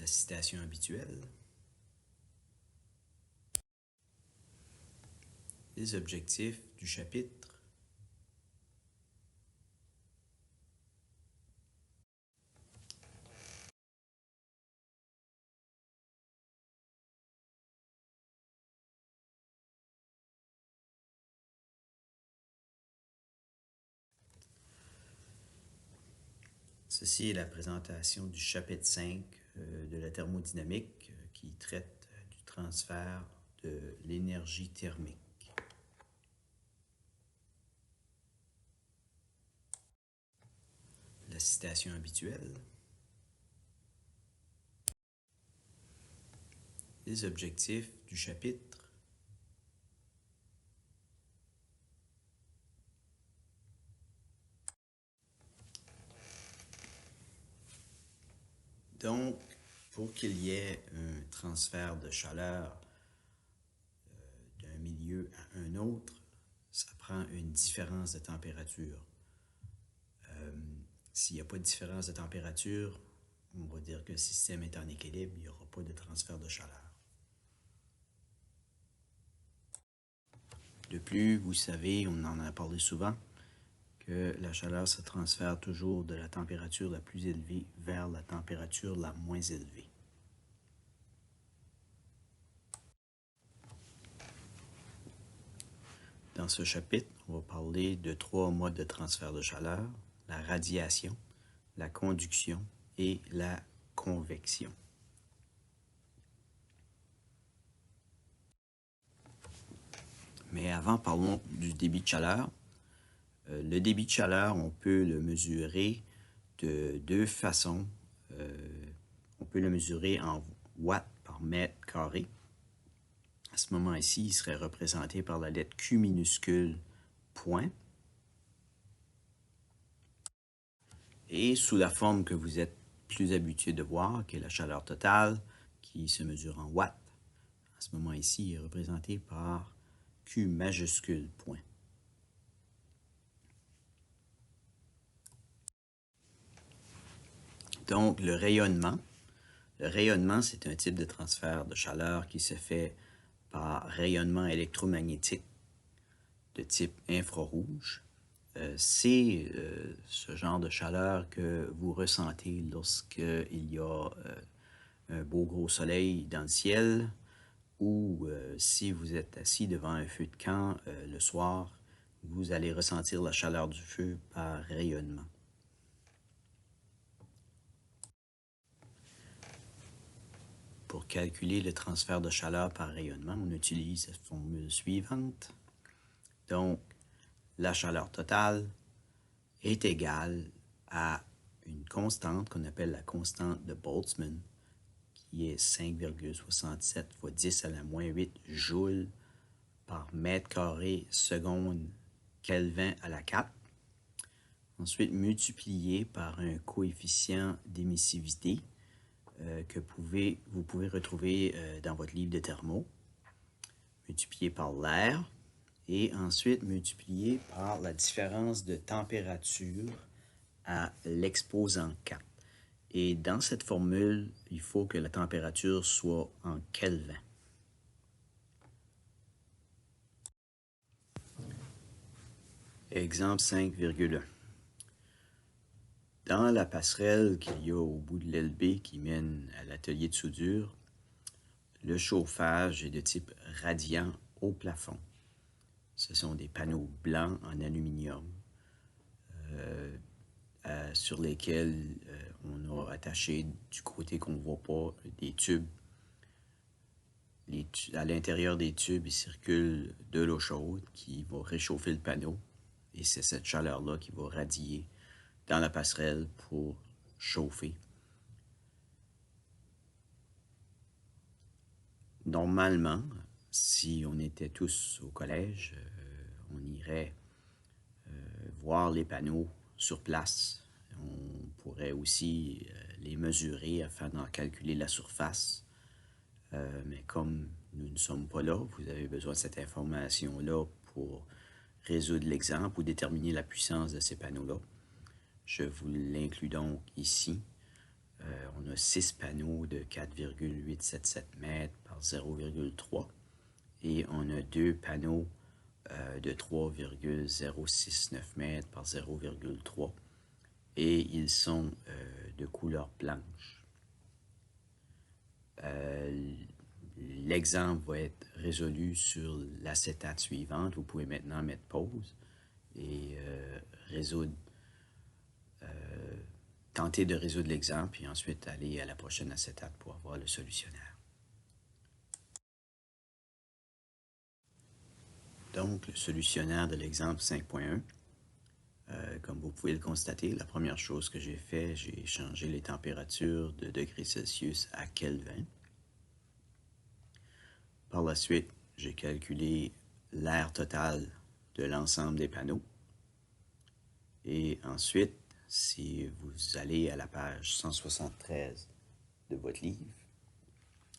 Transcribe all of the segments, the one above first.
La citation habituelle. Les objectifs du chapitre. Ceci est la présentation du chapitre 5 de la thermodynamique qui traite du transfert de l'énergie thermique. La citation habituelle. Les objectifs du chapitre. Donc, pour qu'il y ait un transfert de chaleur d'un milieu à un autre, ça prend une différence de température. S'il n'y a pas de différence de température, on va dire que le système est en équilibre, il n'y aura pas de transfert de chaleur. De plus, vous savez, on en a parlé souvent, que la chaleur se transfère toujours de la température la plus élevée vers la température la moins élevée. Dans ce chapitre, on va parler de 3 modes de transfert de chaleur: la radiation, la conduction et la convection. Mais avant, parlons du débit de chaleur. Le débit de chaleur, on peut le mesurer de 2 façons. On peut le mesurer en watts par mètre carré. À ce moment ici, il serait représenté par la lettre Q minuscule point. Et sous la forme que vous êtes plus habitué de voir, qui est la chaleur totale, qui se mesure en watts. À ce moment ici, il est représenté par Q majuscule point. Donc, le rayonnement. Le rayonnement, c'est un type de transfert de chaleur qui se fait par rayonnement électromagnétique de type infrarouge. C'est ce genre de chaleur que vous ressentez lorsqu'il y a un beau gros soleil dans le ciel ou si vous êtes assis devant un feu de camp le soir, vous allez ressentir la chaleur du feu par rayonnement. Pour calculer le transfert de chaleur par rayonnement, on utilise la formule suivante. Donc, la chaleur totale est égale à une constante qu'on appelle la constante de Boltzmann, qui est 5,67 fois 10 à la moins 8 joules par mètre carré seconde Kelvin à la 4. Ensuite, multiplié par un coefficient d'émissivité que vous pouvez retrouver dans votre livre de thermo, multiplié par l'air, et ensuite multiplié par la différence de température à l'exposant 4. Et dans cette formule, il faut que la température soit en Kelvin. Exemple 5,1. Dans la passerelle qu'il y a au bout de l'aile B qui mène à l'atelier de soudure, le chauffage est de type radiant au plafond. Ce sont des panneaux blancs en aluminium sur lesquels on a attaché du côté qu'on ne voit pas des tubes. À l'intérieur des tubes, il circule de l'eau chaude qui va réchauffer le panneau et c'est cette chaleur-là qui va radier dans la passerelle pour chauffer. Normalement, si on était tous au collège, on irait voir les panneaux sur place. On pourrait aussi les mesurer afin d'en calculer la surface. Mais comme nous ne sommes pas là, vous avez besoin de cette information-là pour résoudre l'exemple ou déterminer la puissance de ces panneaux-là. Je vous l'inclus donc ici On a 6 panneaux de 4,877 mètres par 0,3 et on a 2 panneaux de 3,069 mètres par 0,3 et ils sont de couleur blanche. L'exemple va être résolu sur l'acétate suivante. Vous pouvez maintenant mettre pause et tenter de résoudre l'exemple et ensuite aller à la prochaine acétate pour avoir le solutionnaire. Donc, le solutionnaire de l'exemple 5.1. Comme vous pouvez le constater, la première chose que j'ai fait, j'ai changé les températures de degrés Celsius à Kelvin. Par la suite, j'ai calculé l'air total de l'ensemble des panneaux. Et ensuite, si vous allez à la page 173 de votre livre,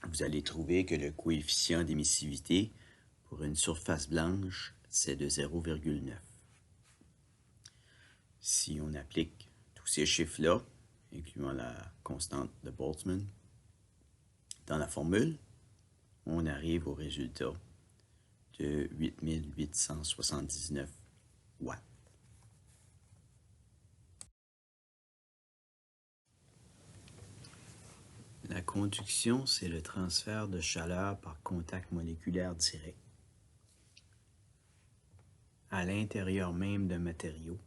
vous allez trouver que le coefficient d'émissivité pour une surface blanche, c'est de 0,9. Si on applique tous ces chiffres-là, incluant la constante de Boltzmann, dans la formule, on arrive au résultat de 8879 watts. La conduction, c'est le transfert de chaleur par contact moléculaire direct à l'intérieur même d'un matériau.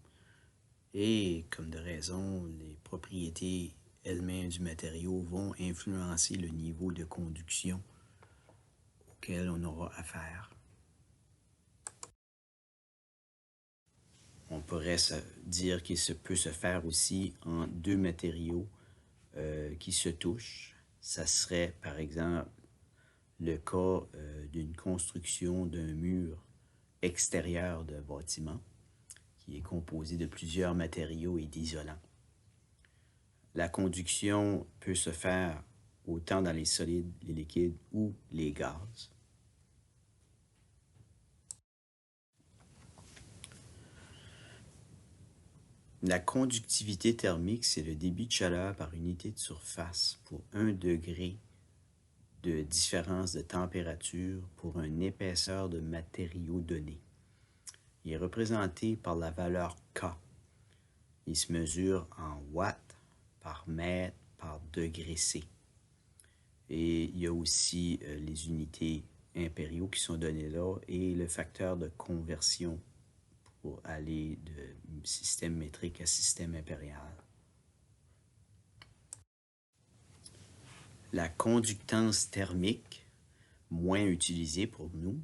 Et comme de raison, les propriétés elles-mêmes du matériau vont influencer le niveau de conduction auquel on aura affaire. On pourrait dire qu'il peut se faire aussi en deux matériaux qui se touchent. Ça serait par exemple le cas d'une construction d'un mur extérieur d'un bâtiment qui est composé de plusieurs matériaux et d'isolants. La conduction peut se faire autant dans les solides, les liquides ou les gaz. La conductivité thermique, c'est le débit de chaleur par unité de surface pour 1 degré de différence de température pour une épaisseur de matériau donné. Il est représenté par la valeur K. Il se mesure en watts par mètre par degré C. Et il y a aussi les unités impériaux qui sont données là et le facteur de conversion pour aller de système métrique à système impérial. La conductance thermique, moins utilisée pour nous,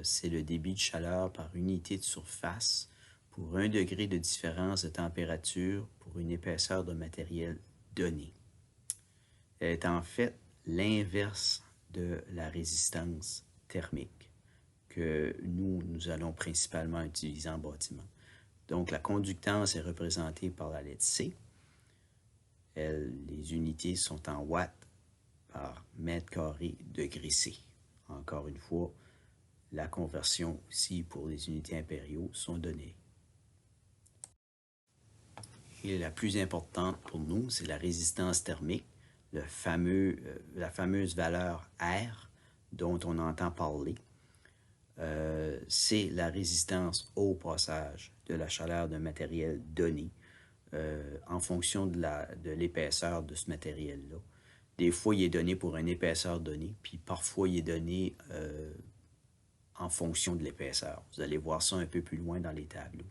c'est le débit de chaleur par unité de surface pour 1 degré de différence de température pour une épaisseur de matériel donnée. Elle est en fait l'inverse de la résistance thermique que nous allons principalement utiliser en bâtiment. Donc, la conductance est représentée par la lettre C. Les unités sont en watts par mètre carré degré C. Encore une fois, la conversion aussi pour les unités impériaux sont données. Et la plus importante pour nous, c'est la résistance thermique, la fameuse valeur R dont on entend parler. C'est la résistance au passage de la chaleur d'un matériel donné en fonction de l'épaisseur de ce matériel-là. Des fois, il est donné pour une épaisseur donnée, puis parfois, il est donné en fonction de l'épaisseur. Vous allez voir ça un peu plus loin dans les tableaux.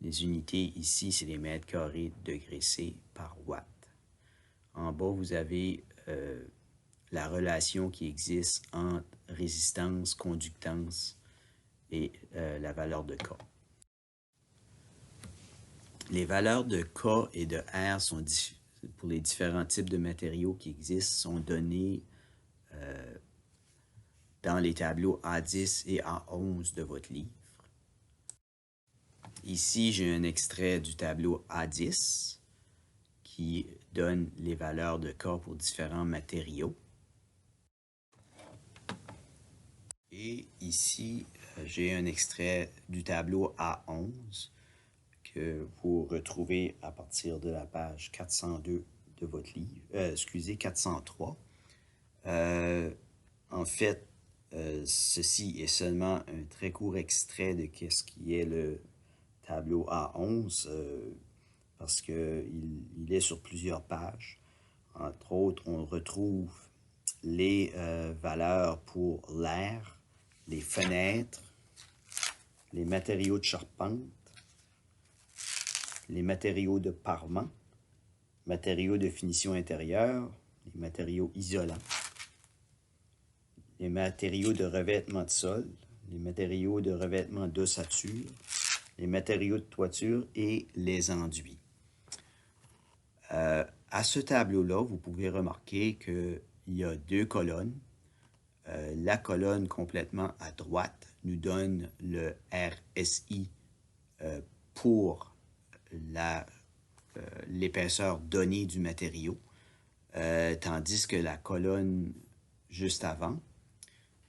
Les unités ici, c'est les mètres carrés degré C par watt. En bas, vous avez la relation qui existe entre résistance, conductance et la valeur de K. Les valeurs de K et de R sont pour les différents types de matériaux qui existent sont données dans les tableaux A10 et A11 de votre livre. Ici, j'ai un extrait du tableau A10 qui donne les valeurs de K pour différents matériaux. Et ici, j'ai un extrait du tableau A11 que vous retrouvez à partir de la page 402 de votre livre, excusez, 403. En fait, ceci est seulement un très court extrait de ce qui est le tableau A11, parce qu'il est sur plusieurs pages. Entre autres, on retrouve les valeurs pour l'air, les fenêtres, les matériaux de charpente, les matériaux de parement, matériaux de finition intérieure, les matériaux isolants, les matériaux de revêtement de sol, les matériaux de revêtement d'ossature, les matériaux de toiture et les enduits. À ce tableau-là, vous pouvez remarquer qu'il y a deux colonnes. La colonne complètement à droite nous donne le RSI pour l'épaisseur donnée du matériau, tandis que la colonne juste avant,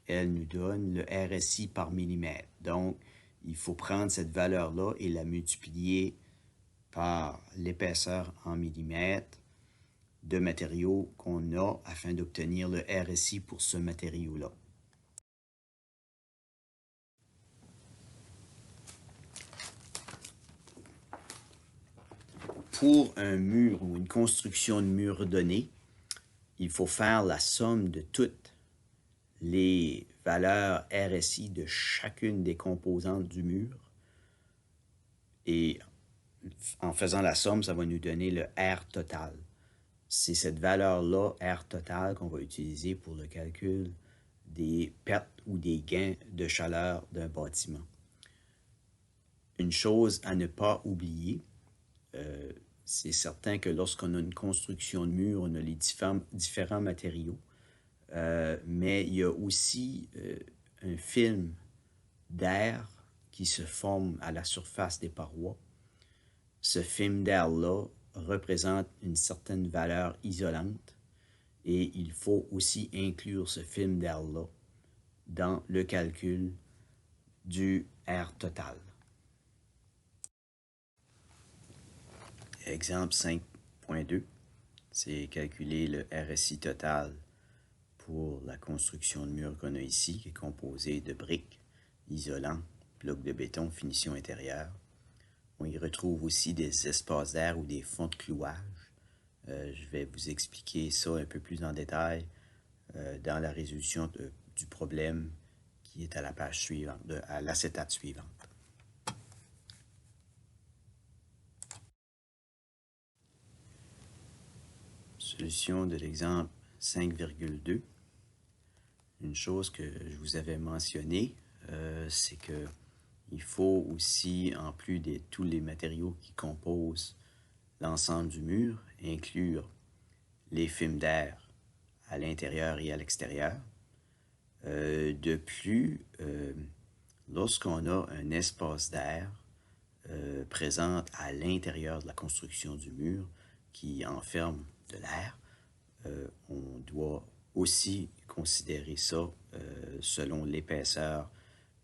elle nous donne le RSI par millimètre. Donc, il faut prendre cette valeur-là et la multiplier par l'épaisseur en millimètres de matériaux qu'on a afin d'obtenir le RSI pour ce matériau-là. Pour un mur ou une construction de mur donnée, il faut faire la somme de toutes les valeurs RSI de chacune des composantes du mur. Et en faisant la somme, ça va nous donner le R total. C'est cette valeur-là, R total, qu'on va utiliser pour le calcul des pertes ou des gains de chaleur d'un bâtiment. Une chose à ne pas oublier, c'est certain que lorsqu'on a une construction de mur, on a les différents matériaux, mais il y a aussi un film d'air qui se forme à la surface des parois. Ce film d'air-là représente une certaine valeur isolante et il faut aussi inclure ce film d'air-là dans le calcul du R total. Exemple 5.2, c'est calculer le RSI total pour la construction de mur qu'on a ici, qui est composée de briques, isolants, blocs de béton, finition intérieure. On y retrouve aussi des espaces d'air ou des fonds de clouage. Je vais vous expliquer ça un peu plus en détail dans la résolution du problème qui est à la page suivante, à l'acétate suivante. Solution de l'exemple 5,2. Une chose que je vous avais mentionnée, c'est que il faut aussi, en plus de tous les matériaux qui composent l'ensemble du mur, inclure les films d'air à l'intérieur et à l'extérieur. De plus, lorsqu'on a un espace d'air présent à l'intérieur de la construction du mur qui enferme de l'air, on doit aussi considérer ça selon l'épaisseur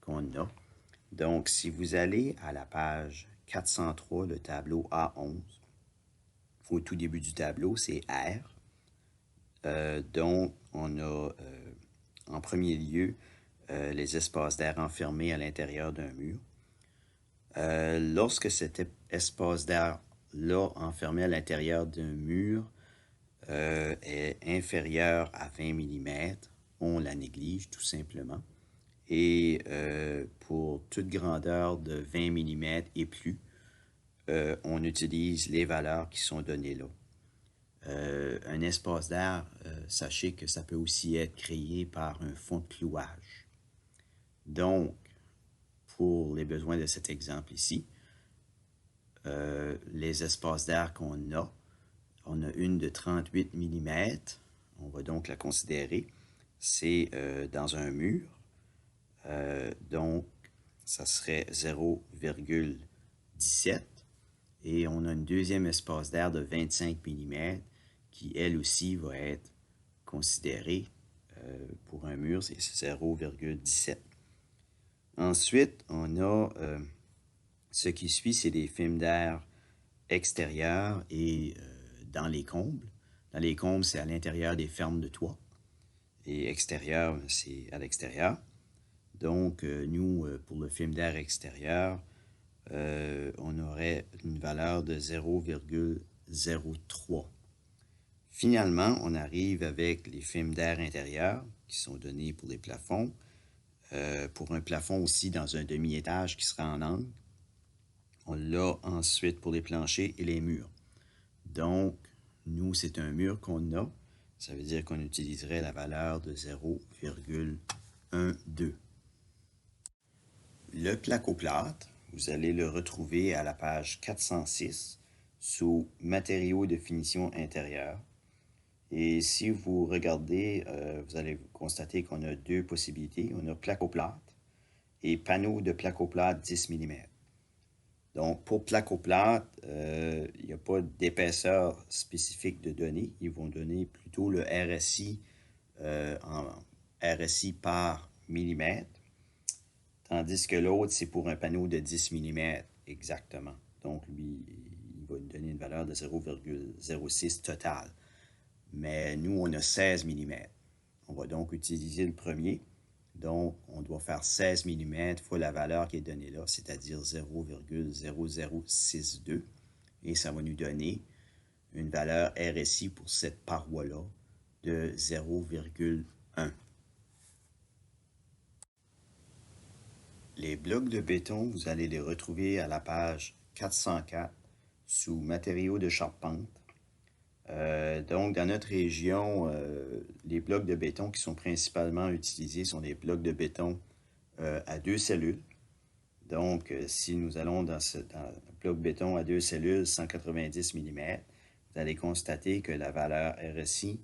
qu'on a. Donc, si vous allez à la page 403, le tableau A11, au tout début du tableau, c'est R. Donc, on a en premier lieu les espaces d'air enfermés à l'intérieur d'un mur. Lorsque cet espace d'air-là enfermé à l'intérieur d'un mur est inférieur à 20 mm, on la néglige tout simplement. Et pour toute grandeur de 20 mm et plus, on utilise les valeurs qui sont données là. Un espace d'air, sachez que ça peut aussi être créé par un fond de clouage. Donc, pour les besoins de cet exemple ici, les espaces d'air qu'on a, on a une de 38 mm, on va donc la considérer, c'est dans un mur, donc ça serait 0,17, et on a une deuxième espace d'air de 25 mm qui, elle aussi, va être considérée pour un mur, c'est 0,17. Ensuite, on a ce qui suit, c'est des films d'air extérieurs et dans les combles. Dans les combles, c'est à l'intérieur des fermes de toit. Et extérieur, c'est à l'extérieur. Donc, nous, pour le film d'air extérieur, on aurait une valeur de 0,03. Finalement, on arrive avec les films d'air intérieur qui sont donnés pour les plafonds. Pour un plafond aussi dans un demi-étage qui sera en angle. On l'a ensuite pour les planchers et les murs. Donc, nous, c'est un mur qu'on a. Ça veut dire qu'on utiliserait la valeur de 0,12. Le placoplâtre, vous allez le retrouver à la page 406 sous Matériaux de finition intérieure. Et si vous regardez, vous allez constater qu'on a deux possibilités. On a placoplâtre et panneau de placoplâtre 10 mm. Donc, pour placoplâtre, il n'y a pas d'épaisseur spécifique de données. Ils vont donner plutôt le RSI en RSI par millimètre, tandis que l'autre, c'est pour un panneau de 10 mm exactement. Donc, lui, il va nous donner une valeur de 0,06 total. Mais nous, on a 16 mm. On va donc utiliser le premier. Donc, on doit faire 16 mm fois la valeur qui est donnée là, c'est-à-dire 0,0062. Et ça va nous donner une valeur RSI pour cette paroi-là de 0,1. Les blocs de béton, vous allez les retrouver à la page 404 sous matériaux de charpente. Donc, dans notre région, les blocs de béton qui sont principalement utilisés sont des blocs de béton à 2 cellules. Donc, si nous allons dans un bloc béton à 2 cellules, 190 mm, vous allez constater que la valeur RSI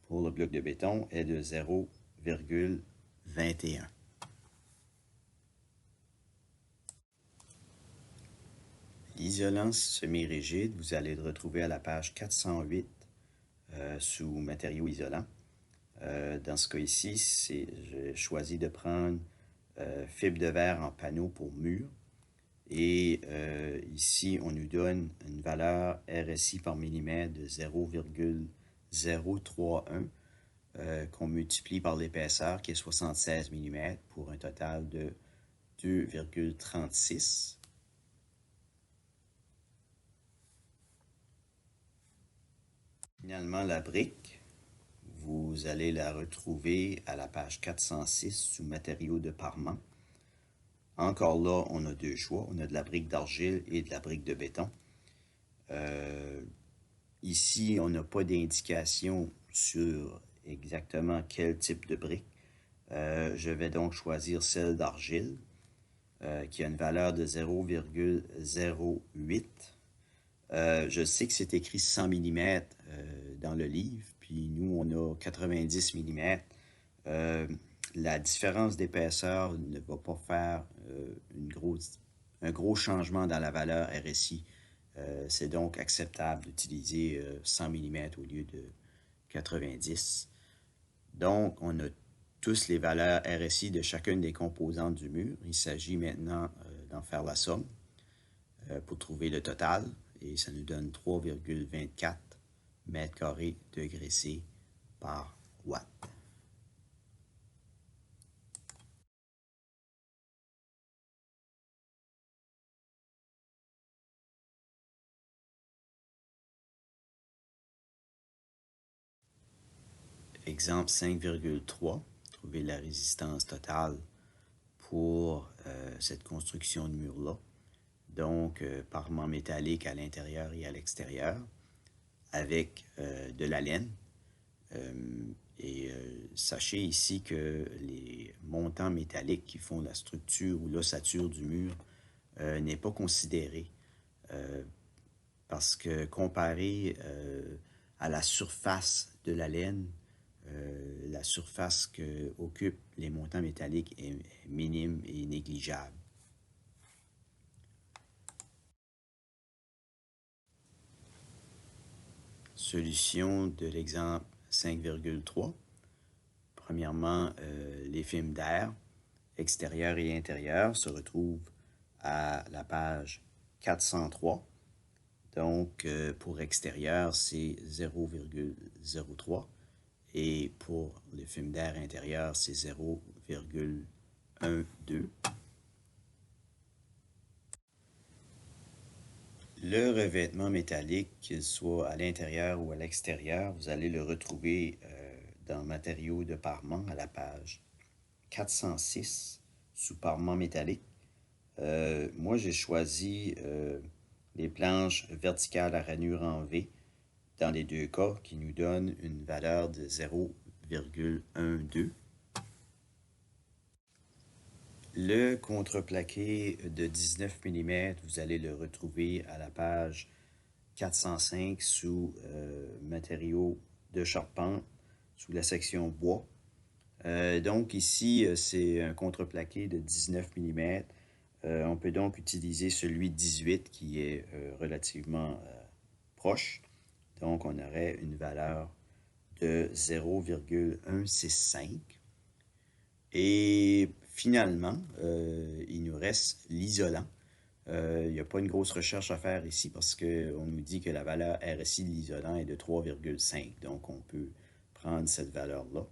pour le bloc de béton est de 0,21. L'isolant semi-rigide, vous allez le retrouver à la page 408 sous matériaux isolants. Dans ce cas ici, j'ai choisi de prendre fibre de verre en panneau pour mur. Et ici, on nous donne une valeur RSI par millimètre de 0,031 qu'on multiplie par l'épaisseur qui est 76 mm pour un total de 2,36. Finalement, la brique, vous allez la retrouver à la page 406 sous matériaux de parement. Encore là, on a deux choix. On a de la brique d'argile et de la brique de béton. Ici, on n'a pas d'indication sur exactement quel type de brique. Je vais donc choisir celle d'argile, qui a une valeur de 0,08. Je sais que c'est écrit 100 mm dans le livre, puis nous, on a 90 mm. La différence d'épaisseur ne va pas faire un gros changement dans la valeur RSI. C'est donc acceptable d'utiliser 100 mm au lieu de 90. Donc, on a tous les valeurs RSI de chacune des composantes du mur. Il s'agit maintenant d'en faire la somme pour trouver le total. Et ça nous donne 3,24 mètres carrés degrés C par watt. Exemple 5,3, trouver la résistance totale pour cette construction de mur-là. Donc, parement métallique à l'intérieur et à l'extérieur, avec de la laine. Sachez ici que les montants métalliques qui font la structure ou l'ossature du mur n'est pas considéré parce que comparé à la surface de la laine, la surface qu'occupent les montants métalliques est minime et négligeable. Solution de l'exemple 5,3. Premièrement, les films d'air extérieur et intérieur se retrouvent à la page 403. Donc, pour extérieur, c'est 0,03. Et pour le film d'air intérieur, c'est 0,12. Le revêtement métallique, qu'il soit à l'intérieur ou à l'extérieur, vous allez le retrouver dans Matériaux de parement à la page 406 sous parement métallique. Moi, j'ai choisi les planches verticales à ranure en V dans les deux cas qui nous donnent une valeur de 0,12. Le contreplaqué de 19 mm, vous allez le retrouver à la page 405 sous matériaux de charpente, sous la section bois. Donc ici, c'est un contreplaqué de 19 mm. On peut donc utiliser celui de 18 qui est relativement proche. Donc on aurait une valeur de 0,165. Et finalement, il nous reste l'isolant. Il n'y a pas une grosse recherche à faire ici parce qu'on nous dit que la valeur RSI de l'isolant est de 3,5. Donc, on peut prendre cette valeur-là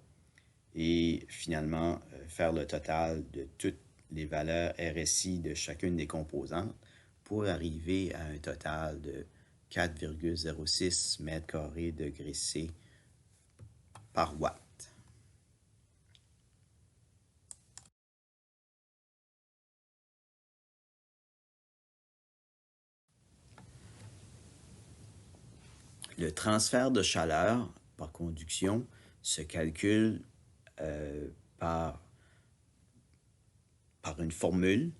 et finalement faire le total de toutes les valeurs RSI de chacune des composantes pour arriver à un total de 4,06 mètres carrés degrés C par watt. Le transfert de chaleur par conduction se calcule par une formule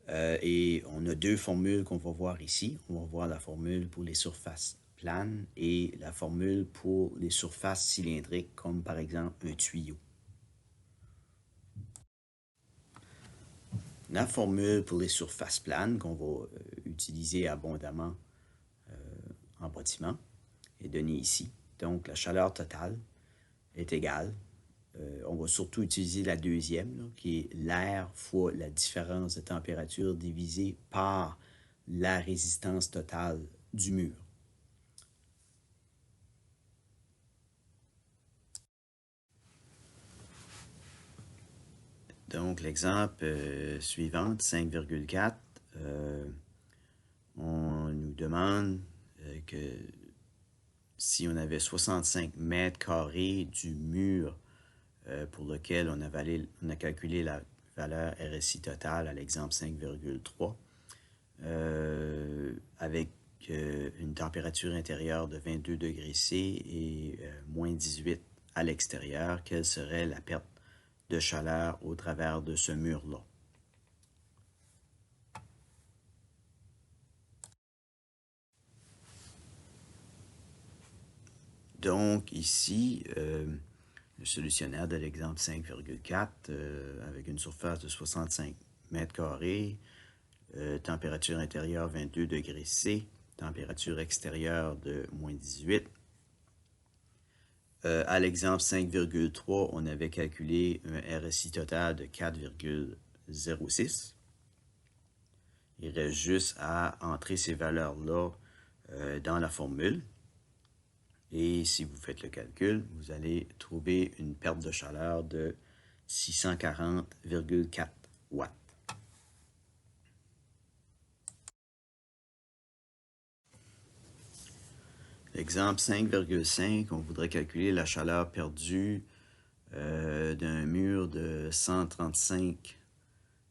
et on a deux formules qu'on va voir ici. On va voir la formule pour les surfaces planes et la formule pour les surfaces cylindriques comme par exemple un tuyau. La formule pour les surfaces planes qu'on va utiliser abondamment en bâtiment est donnée ici. Donc la chaleur totale est égale. On va surtout utiliser la deuxième, là, qui est l'air fois la différence de température divisée par la résistance totale du mur. Donc, l'exemple suivant, 5,4, on nous demande que si on avait 65 mètres carrés du mur pour lequel on a calculé la valeur RSI totale à l'exemple 5,3, avec une température intérieure de 22 degrés C et moins 18 à l'extérieur, quelle serait la perte de chaleur au travers de ce mur-là? Donc ici, le solutionnaire de l'exemple 5,4 avec une surface de 65 mètres carrés, température intérieure 22 degrés C, température extérieure de moins 18. À l'exemple 5,3, on avait calculé un RSI total de 4,06. Il reste juste à entrer ces valeurs-là dans la formule. Et si vous faites le calcul, vous allez trouver une perte de chaleur de 640,4 watts. Exemple 5,5, on voudrait calculer la chaleur perdue d'un mur de 135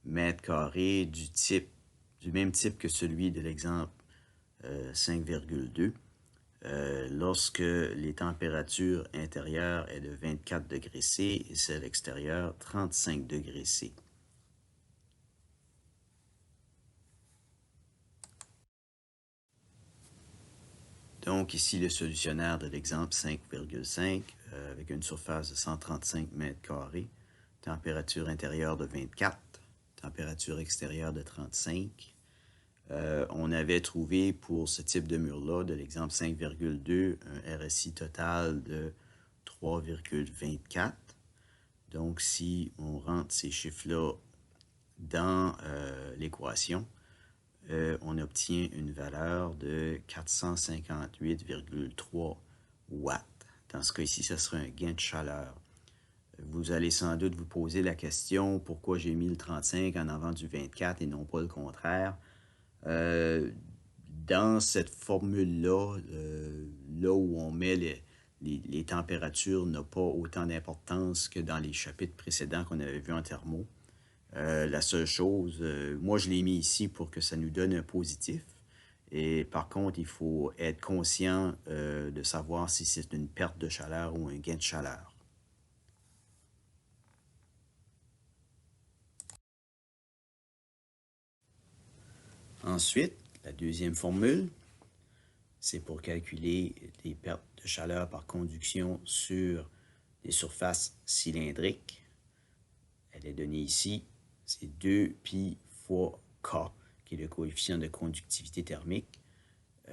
mètres carrés du même type que celui de l'exemple 5,2. Lorsque les températures intérieures est de 24 degrés C et celle extérieure 35 degrés C. Donc ici le solutionnaire de l'exemple 5,5 avec une surface de 135 mètres carrés, température intérieure de 24, température extérieure de 35. On avait trouvé pour ce type de mur-là, de l'exemple 5,2, un RSI total de 3,24. Donc, si on rentre ces chiffres-là dans l'équation, on obtient une valeur de 458,3 watts. Dans ce cas-ci, ce sera un gain de chaleur. Vous allez sans doute vous poser la question, pourquoi j'ai mis le 35 en avant du 24 et non pas le contraire? Dans cette formule-là, là où on met les températures n'a pas autant d'importance que dans les chapitres précédents qu'on avait vus en thermo. La seule chose, moi je l'ai mis ici pour que ça nous donne un positif. Et par contre, il faut être conscient de savoir si c'est une perte de chaleur ou un gain de chaleur. Ensuite, la deuxième formule, c'est pour calculer les pertes de chaleur par conduction sur des surfaces cylindriques. Elle est donnée ici, c'est 2π fois K, qui est le coefficient de conductivité thermique,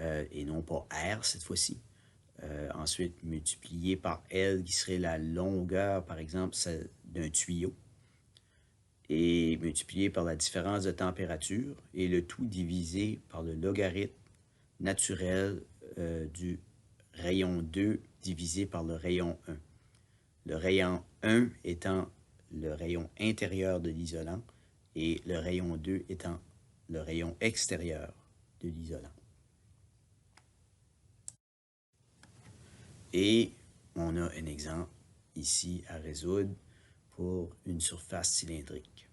et non pas R cette fois-ci. Ensuite, multiplié par L, qui serait la longueur, par exemple, d'un tuyau, et multiplié par la différence de température, et le tout divisé par le logarithme naturel du rayon 2 divisé par le rayon 1. Le rayon 1 étant le rayon intérieur de l'isolant et le rayon 2 étant le rayon extérieur de l'isolant. Et on a un exemple ici à résoudre pour une surface cylindrique.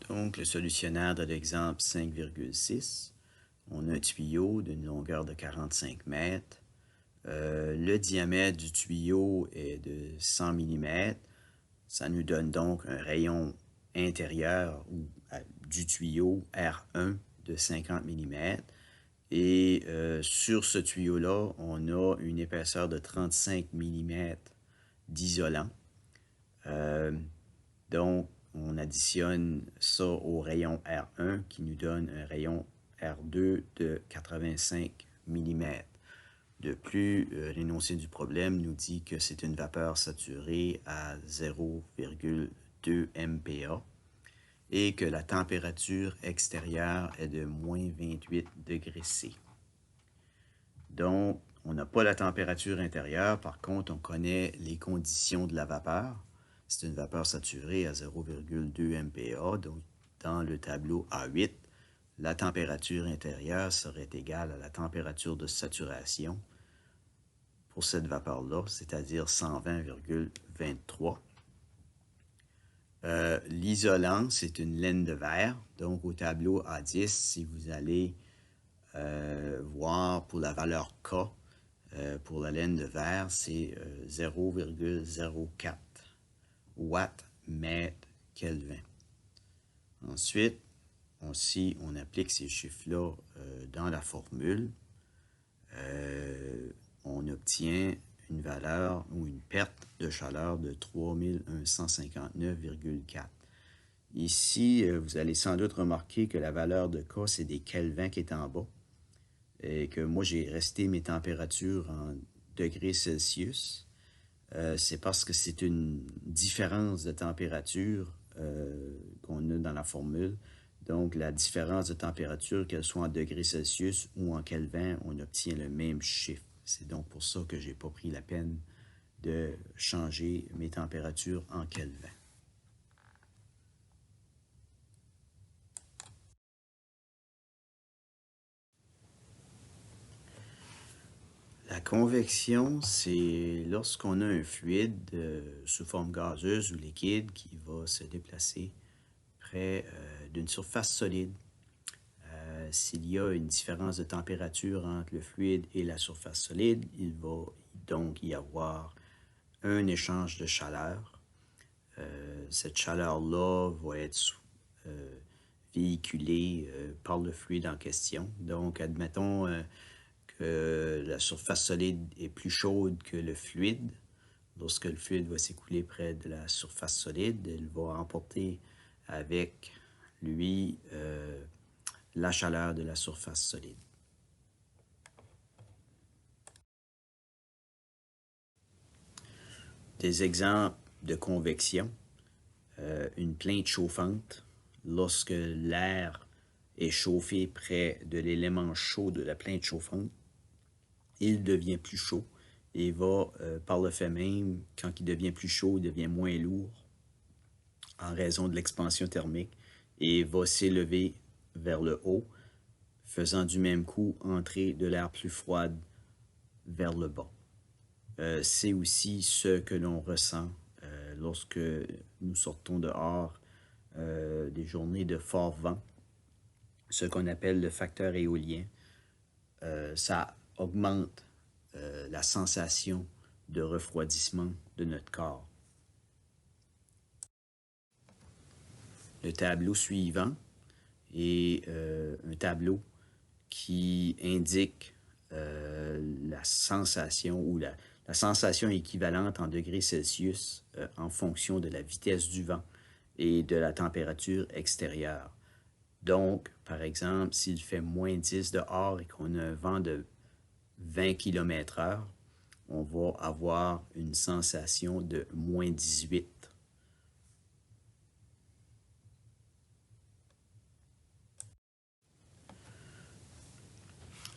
Donc, le solutionnaire de l'exemple 5,6, on a un tuyau d'une longueur de 45 mètres. Le diamètre du tuyau est de 100 mm. Ça nous donne donc un rayon intérieur du tuyau R1 de 50 mm. Et sur ce tuyau-là, on a une épaisseur de 35 mm d'isolant. Donc, on additionne ça au rayon R1 qui nous donne un rayon R2 de 85 mm. De plus, l'énoncé du problème nous dit que c'est une vapeur saturée à 0,2 MPa et que la température extérieure est de moins 28 degrés C. Donc, on n'a pas la température intérieure, par contre, on connaît les conditions de la vapeur. C'est une vapeur saturée à 0,2 MPa, donc dans le tableau A8, la température intérieure serait égale à la température de saturation pour cette vapeur-là, c'est-à-dire 120,23. L'isolant, c'est une laine de verre. Donc, au tableau A10, si vous allez voir pour la valeur K, pour la laine de verre, c'est 0,04 watts mètre Kelvin. Ensuite, si on applique ces chiffres-là dans la formule, on obtient une valeur ou une perte de chaleur de 3159,4. Ici, vous allez sans doute remarquer que la valeur de K, c'est des kelvins qui est en bas. Et que moi, j'ai resté mes températures en degrés Celsius. C'est parce que c'est une différence de température qu'on a dans la formule. Donc, la différence de température, qu'elle soit en degrés Celsius ou en Kelvin, on obtient le même chiffre. C'est donc pour ça que je n'ai pas pris la peine de changer mes températures en Kelvin. La convection, c'est lorsqu'on a un fluide sous forme gazeuse ou liquide qui va se déplacer près d'une surface solide. S'il y a une différence de température entre le fluide et la surface solide, il va donc y avoir un échange de chaleur. Cette chaleur-là va être véhiculée par le fluide en question. Donc, admettons que la surface solide est plus chaude que le fluide. Lorsque le fluide va s'écouler près de la surface solide, il va emporter avec lui la chaleur de la surface solide. Des exemples de convection. une plainte chauffante. Lorsque l'air est chauffé près de l'élément chaud de la plainte chauffante, il devient plus chaud et va, par le fait même, quand il devient plus chaud, il devient moins lourd en raison de l'expansion thermique et va s'élever vers le haut, faisant du même coup entrer de l'air plus froid vers le bas. C'est aussi ce que l'on ressent lorsque nous sortons dehors des journées de fort vent, ce qu'on appelle le facteur éolien. Ça augmente la sensation de refroidissement de notre corps. Le tableau suivant est un tableau qui indique la sensation ou la sensation équivalente en degrés Celsius en fonction de la vitesse du vent et de la température extérieure. Donc, par exemple, s'il fait moins 10 dehors et qu'on a un vent de 20 km/h, on va avoir une sensation de moins 18.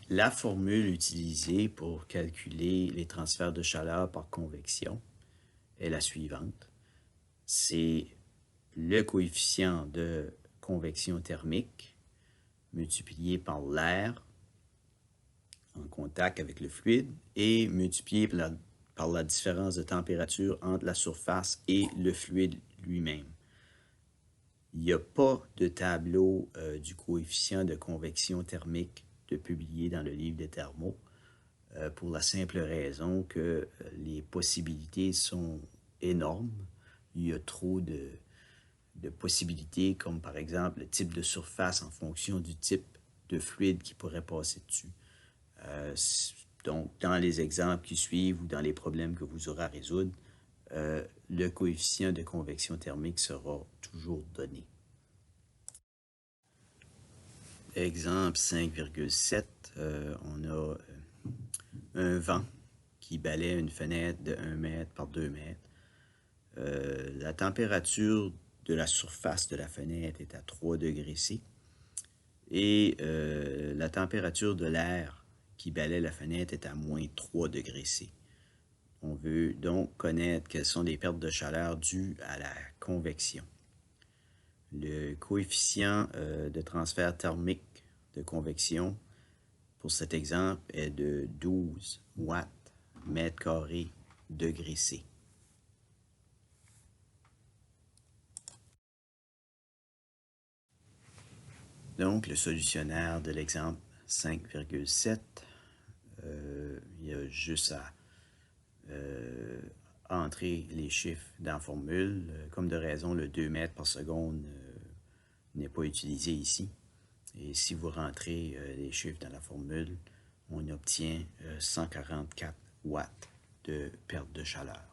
La formule utilisée pour calculer les transferts de chaleur par convection est la suivante. C'est le coefficient de convection thermique multiplié par l'air en contact avec le fluide et multiplié par la différence de température entre la surface et le fluide lui-même. Il n'y a pas de tableau du coefficient de convection thermique de publié dans le livre des thermos pour la simple raison que les possibilités sont énormes. Il y a trop de possibilités, comme par exemple le type de surface en fonction du type de fluide qui pourrait passer dessus. Donc, dans les exemples qui suivent ou dans les problèmes que vous aurez à résoudre, le coefficient de convection thermique sera toujours donné. Exemple 5,7, on a un vent qui balaie une fenêtre de 1 mètre par 2 mètres. La température de la surface de la fenêtre est à 3 degrés C et la température de l'air qui balaie la fenêtre est à moins 3 degrés C. On veut donc connaître quelles sont les pertes de chaleur dues à la convection. Le coefficient de transfert thermique de convection pour cet exemple est de 12 watts mètre carré degré C. Donc, le solutionnaire de l'exemple 5,7, il y a juste à entrer les chiffres dans la formule. Comme de raison, le 2 mètres par seconde n'est pas utilisé ici. Et si vous rentrez les chiffres dans la formule, on obtient 144 watts de perte de chaleur.